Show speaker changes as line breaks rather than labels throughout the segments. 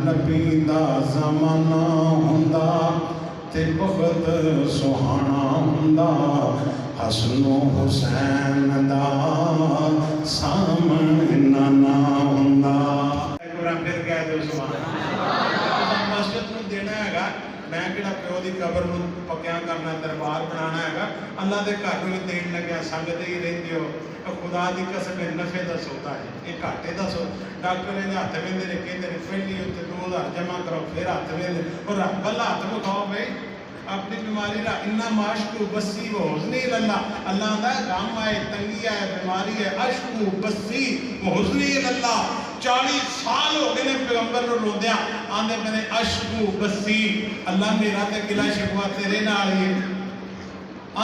نبی دا زمانہ ہوندا تے بہت سہانا ہوندا حسن و حسین دا سامنے نہ ہوندا پھر کہہ دو سبحان اللہ مسجد نو دینا ہے میں کہڑا پیو دی قبر نو پکیا کرنا دربار بنانا ہے اللہ دے گھر نو دین لگیا سنگتے ہی رہندے ہو خدا دی قسم نفع دا سودا ہے یہ گھاٹے دا سودا ڈاکٹر نے ہاتھ ویندے نے کہندے نے پہلی اتنے 2000 جمع کرو پھر ہاتھ ویندے اور رب اللہ ہاتھ مکھاؤ بھائی اپنی بیماری را انہا معاشقو بسی و حزنی اللہ اللہ دا غم آئے تنگی آئے بیماری ہے عشقو بسی و حزنی اللہ 40 سال ہو گئے نے پیغمبر رو رو دیا آندھے میں نے عشقو بسی اللہ میرا تے گلہ شکوا تیرے نالی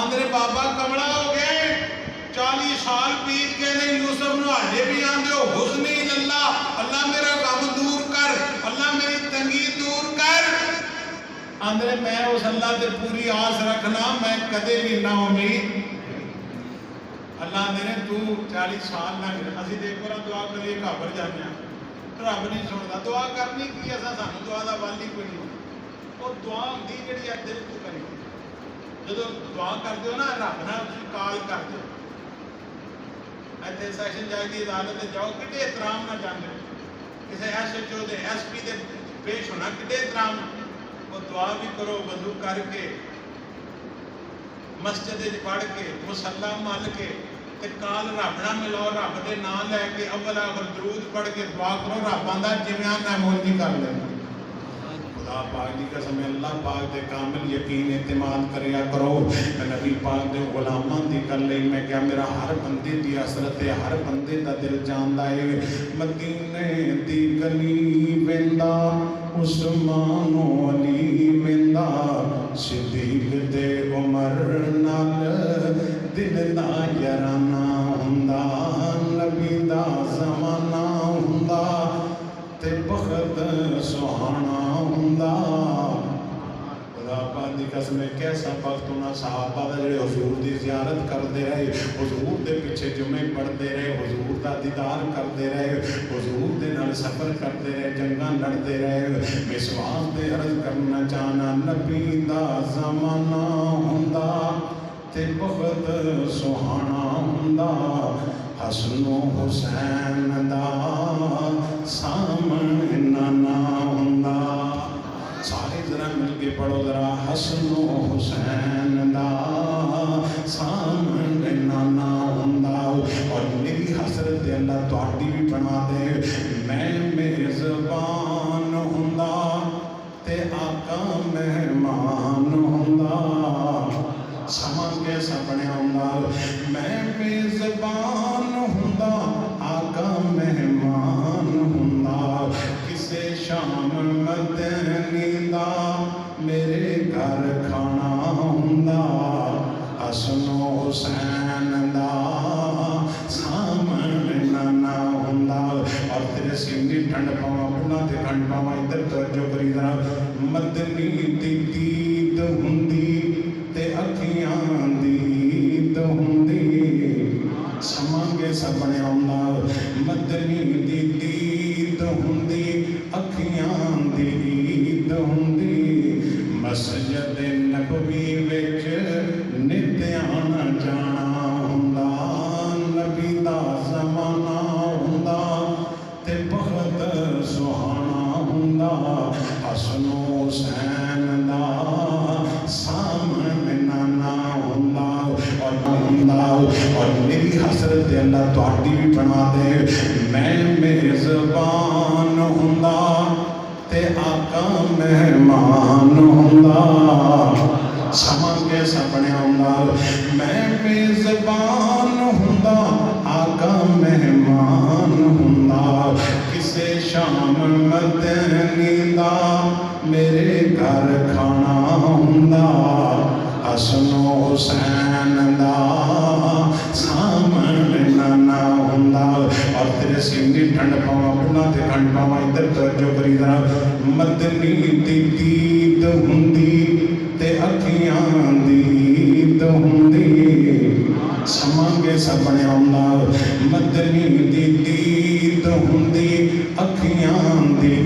آندھے بابا کمڑا ہو گئے 40 سال بیت گئے نے یوسف نو آجے بھی آندھے ہو حزنی اللہ اللہ میرا غم دور کر اللہ میری تنگی دور کر آندھے میں اس اللہ دے پوری آس رکھنا میں کدے بھی نہ امید اللہ نے تو 40 سال نہ گئے اسی دیکھ برا دعا کریے کابر جانے رب نہیں سنتا دعا کرنی کی ایسا سانو دعا دا والی کوئی نہیں اور دعا ہوندی جڑی ہے دل تو کری جدو دعا کر دیو نا رب نہ کال کر دیو ایتھے سیشن جائے دی عدالت جاؤ کتنے احترام نہ جانے کسی ایس ایچ او دے ایس پی دے پیش ہونا کتنے احترام وہ دعا بھی کرو وضو کر کے مسجد پڑھ کے مصلی مل کے تے کال رب نہ ملاؤ رب دے نام لے کے اول آخر درود پڑھ کے دعا کرو رب آندا جویاں میں مولوی کر لے خدا پاک دی قسم اللہ پاک دے کامل یقین اعتماد کریا کرو نبی پاک دے غلاماں دی کر لئی میں کیا میرا ہر بندے دی حسرت ہے ہر بندے دا دل جاندا ہے مدینے دی گلی ویندا عثمان و علی ویندا صدیق تے عمر نال دل دا یارانہ ہوندا نبی دا زمانہ ہوندا تے بخت سہانا ہوندا خدا پاک دی قسم کیسا وقت ہونا صحابہ دا جڑے حضور دی زیارت کردے رہے حضور دے پیچھے جمعے پڑھتے رہے حضور دا دیدار کرتے رہے حضور دے نال سفر کرتے رہے جنگاں لڑتے رہے میں سوال دے عرض کرنا چاہنا نبی دا زمانہ ہوندا تے بہت سہانا ہوندا حسن و حسین دا سامنے نہ ہوندا سارے ذرا مل کے پڑھو ذرا حسن و حسین دا سامنے نہ ہوندا اور میری حسرت اللہ تہاڈی بھی بنا دے میں میزبان ہوندا تے آقا مہمان ہوندا سماں کیسا بنیا ہوندا میں میزبان ہوندا آقا مہمان ہوندا کسے شام مدنی دا میرے گھر کھانا ہوندا حسن و حسین دا سامنے نہ ہوندا اور تیرے سینے ٹھنڈ پاواں بنا تے ٹھنڈ پاواں ادھر توجہ کری ذرا مدنی دی دید ہوندی تے اکھیاں دی دید ہوندی سماں کے سپنے ہوندا مدنی دی دید ہوندی اکھیاں دی دید ہوندی مسجد نبوی وچ نت آنا جانا ہوندا نبی دا زمانہ ہوندا تے بہت سہانا ہوندا حسن و حسین دا سامنے نہ ہوندا اور میری حسرت اللہ تہاڈی بھی بنا دے میں میزبان ہوندا تے آقا مہمان ہوندا سماں کیسا بنیا ہوندا میں میزبان ہوندا آقا مہمان ہوندا کسے شام مدنی دا میرے گھر کھانا ہوندا حسن و حسین دا سامنے نہ ہوندا اور تیرے سینے ٹھنڈ پاواں بنا تے ٹھنڈ پاواں ادھر توجہ کری ذرا مدنی دی دید ہوندی تے اکھیاں دی دید ہوندی سماں کے سپنے ہوندا مدنی دی دید ہوندی اکھیاں دی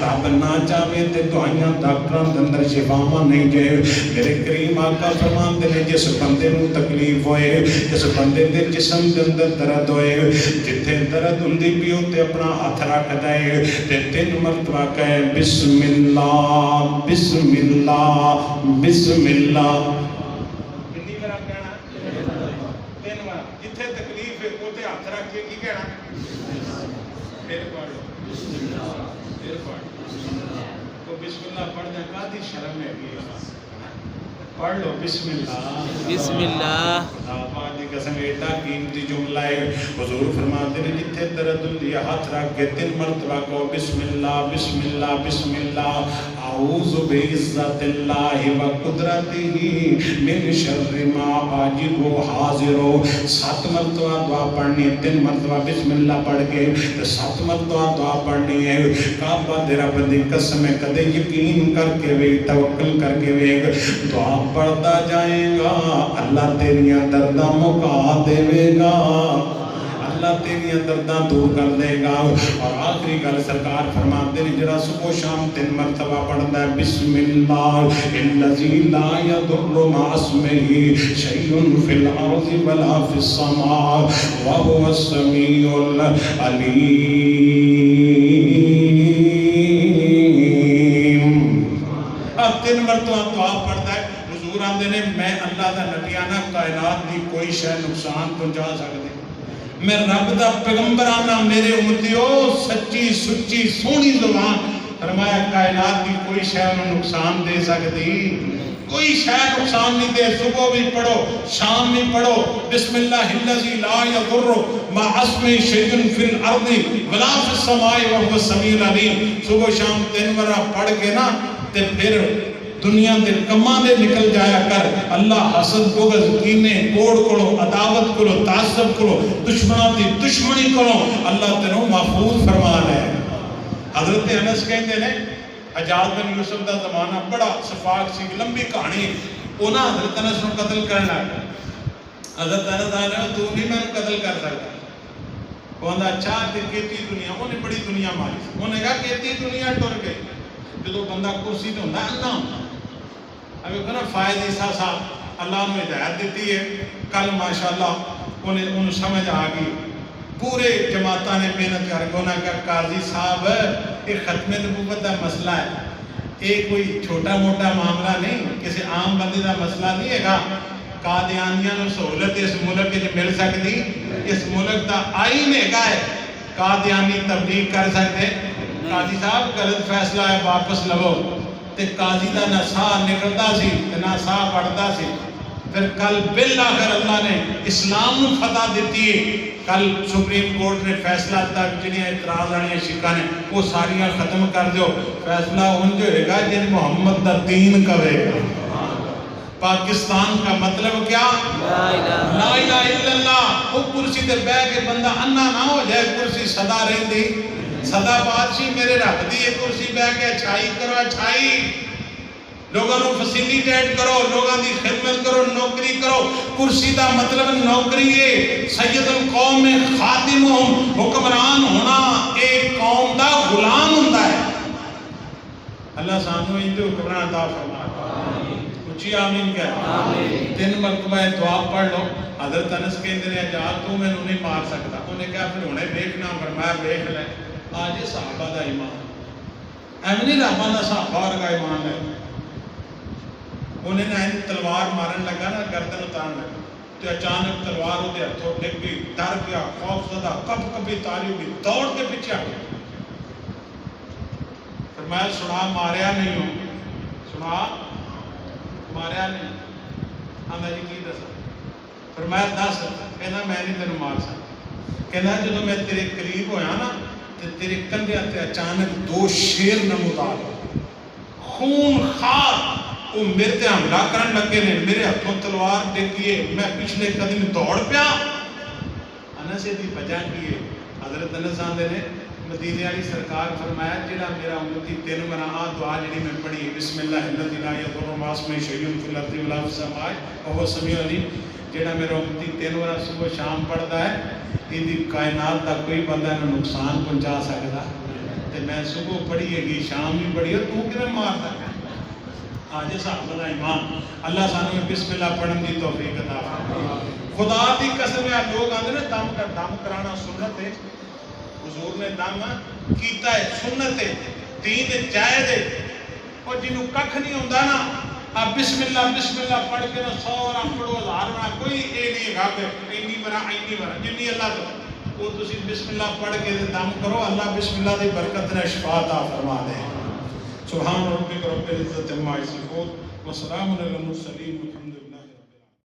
رب نہ چاہے تے دعائیاں ڈاکٹراں دے اندر شفاواں نہیں جے میرے کریم آقا فرماندے نے جس بندے نو تکلیف ہوئے جس بندے دے جسم دے اندر درد ہوئے جتھے درد ہوندی پیو تے اپنا ہاتھ رکھ دے تے 3 مرتبہ کہے بسم اللہ بسم اللہ بسم اللہ کتنی بار کہنا 3 بار جتھے تکلیف ہے اوتے ہاتھ رکھ کے کی کہنا پھر پڑھ لو پھر پڑھ تو بسم اللہ پڑھ دیں کادی شرم ہے پڑھ لو بسم اللہ
بسم اللہ
خدا پاک دی قسم ایڈا قیمتی جملہ ہے حضور فرماتے ہیں جتھے درد ہوندی ہے ہاتھ رکھ کے 3 مرتبہ کہو بسم اللہ بسم اللہ بسم اللہ اعوذ بعزت اللہ و قدرتہ من شر ما اجد و حاضر 7 مرتبہ دعا پڑھنی ہے 3 مرتبہ بسم اللہ پڑھ کے 7 مرتبہ دعا پڑھنی ہے کعبہ دے رب دی قسم ہے کدے یقین کر کے وے توکل کر کے وے دعا پڑھتا جائے گا اللہ تیریاں درداں مکا دے گا اللہ تیریاں درداں دور کر دے گا اور آخری گل سرکار فرماتے ہیں جڑا صبح شام 3 مرتبہ پڑھتا ہے بسم اللہ الذی لا یضر مع اسمہ شیء فی الارض ولا فی السماء وهو السمیع العلیم اب 3 مرتبہ دعا پڑھتا ہے حضور آندے نے میں اللہ دا نبیانہ کائنات دی کوئی شے نقصان پہنچا سکتے میں رب دا پیغمبرانہ میرے امتیو سچی سچی سونی زبان فرمایا کائنات دی کوئی شے انہوں نقصان دے سکتی کوئی شے نقصان نہیں دے صبح بھی پڑھو شام بھی پڑھو بسم اللہ الذی لا یضر مع اسمہ شیء فی الارض ولا فی السماء وهو السمیع العلیم صبح شام 3 مرہ پڑھ کے نا تے پھر دنیا دے کماں دے نکل جایا کر اللہ حسد بغض کینے کوڑ کرو عداوت کرو تعصب کرو دشمنوں دی دشمنی کرو اللہ تینوں محفوظ فرما ہے حضرت انس کہندے نے حجاج بن یوسف دا زمانہ بڑا شفاق سی لمبی کہانی انہاں حضرت انس نو قتل کرنا حضرت انس آئے تو نہیں میں قتل کر سکتا وہ اچھا تے کیتی دنیا انہیں بڑی دنیا ماری انہوں نے کہا کیتی دنیا ٹر گئی جو بندہ کرسی تے ہوندا انا ابھی کہنا فائد عیسیٰ صاحب اللہ نے ہدایت دیتی ہے کل ماشاءاللہ انہیں سمجھ آ گئی پورے جماعتہ نے محنت کر کے انہوں نے کہا قاضی صاحب ایک ختم نبوت کا مسئلہ ہے یہ کوئی چھوٹا موٹا معاملہ نہیں کسی عام بندے کا مسئلہ نہیں ہے گا قادیانیاں نو سہولت اس ملک کے مل سکتی اس ملک کا آئین ہے قادیانی تبلیغ کر سکتے قاضی صاحب غلط فیصلہ ہے واپس لو تے قاضی دا نہ ساہ نکلتا سی نہ ساہ پڑھتا سی پھر کل بالآخر اللہ نے اسلام نو فتح دیتی ہے کل سپریم کورٹ نے فیصلہ تک جنہیں اعتراض آنی شکا نے وہ ساریاں ختم کر دو فیصلہ ان جو ہے گا جن محمد دا دین کہے گا پاکستان کا مطلب کیا لا الہ الا اللہ وہ کرسی تے بیٹھ کے بندہ انا نہ ہو جائے کرسی صدا رہندی صدا بادشاہ میرے رب دی یہ کرسی بیٹھ کے اچھائی کرو اچھائی لوگوں کو فیسیلیٹیٹ کرو لوگوں دی خدمت کرو نوکری کرو کرسی دا مطلب نوکری ہے سید القوم خاتمہم حکمران ہونا ایک قوم دا غلام ہوتا ہے اللہ سانو اندے حکمران عطا فرما اچھی آمین کہہ 3 مرتبہ دعا پڑھ لو حضرت انس کے اندر اجازت تو میں نہیں مار سکتا انہیں کہا پھر انہیں دیکھنا فرمایا دیکھ لے آج صحابہ دا ایمان ایمنی رحمان دا صحابہ کا ایمان ہے انہیں نہ تلوار مارن لگا نا گردن اتارن لگا تو اچانک تلوار ہوتے ہتھوں ڈگ گئی ڈر گیا خوف زدہ کب کبھی تاری ہوئی دوڑ کے پیچھے آ گیا فرمایا سنا ماریا نہیں ہوں سنا ماریا نہیں آندھا جی کی دسا فرمایا دس کہنا میں نہیں تینوں مار سکتا کہنا جدو میں تیرے قریب ہویا نا تیرے کندھے تے اچانک 2 شیر نمودار خون خار وہ میرے تے حملہ کرن لگے نے میرے ہاتھوں تلوار ڈگیے میں پچھلے قدم دوڑ پیا انس دی وجہ کی ہے حضرت انس آندے نے مدینے والی سرکار فرمایا جڑا میرا امتی 3 مرہ دعا جڑی میں پڑھی بسم اللہ الذی لا یضر مع اسمہ شیء فی الارض ولا فی السماء وهو السمیع العلیم جڑا میرا امتی 3 مرہ صبح شام پڑھدا ہے یہ کائنات دا کوئی بندہ نو نقصان پہنچا سکتا تے میں صبح پڑھی ہے گی شام بھی پڑھی ہے تو کدھر مارتا ہے آج صاحب دا ایمان اللہ سانو بسم اللہ پڑھن دی توفیق عطا فرمائے خدا دی قسم ہے لوگ آندے نا دم کرانا سنت ہے حضور نے دم کیتا ہے سنت ہے دین جائز ہے اور جنہوں ککھ نہیں ہوندا نا اب بسم اللہ پڑھ کے نا 100 اور پڑھو 1000 بنا کوئی اے نہیں گا کہ اینی برا جنی اللہ تو وہ تسی بسم اللہ پڑھ کے دم کرو اللہ بسم اللہ دی برکت نے شفا عطا فرما دے سبحان ربک رب العزت عما یصفون وسلام علی المرسلین والحمد للہ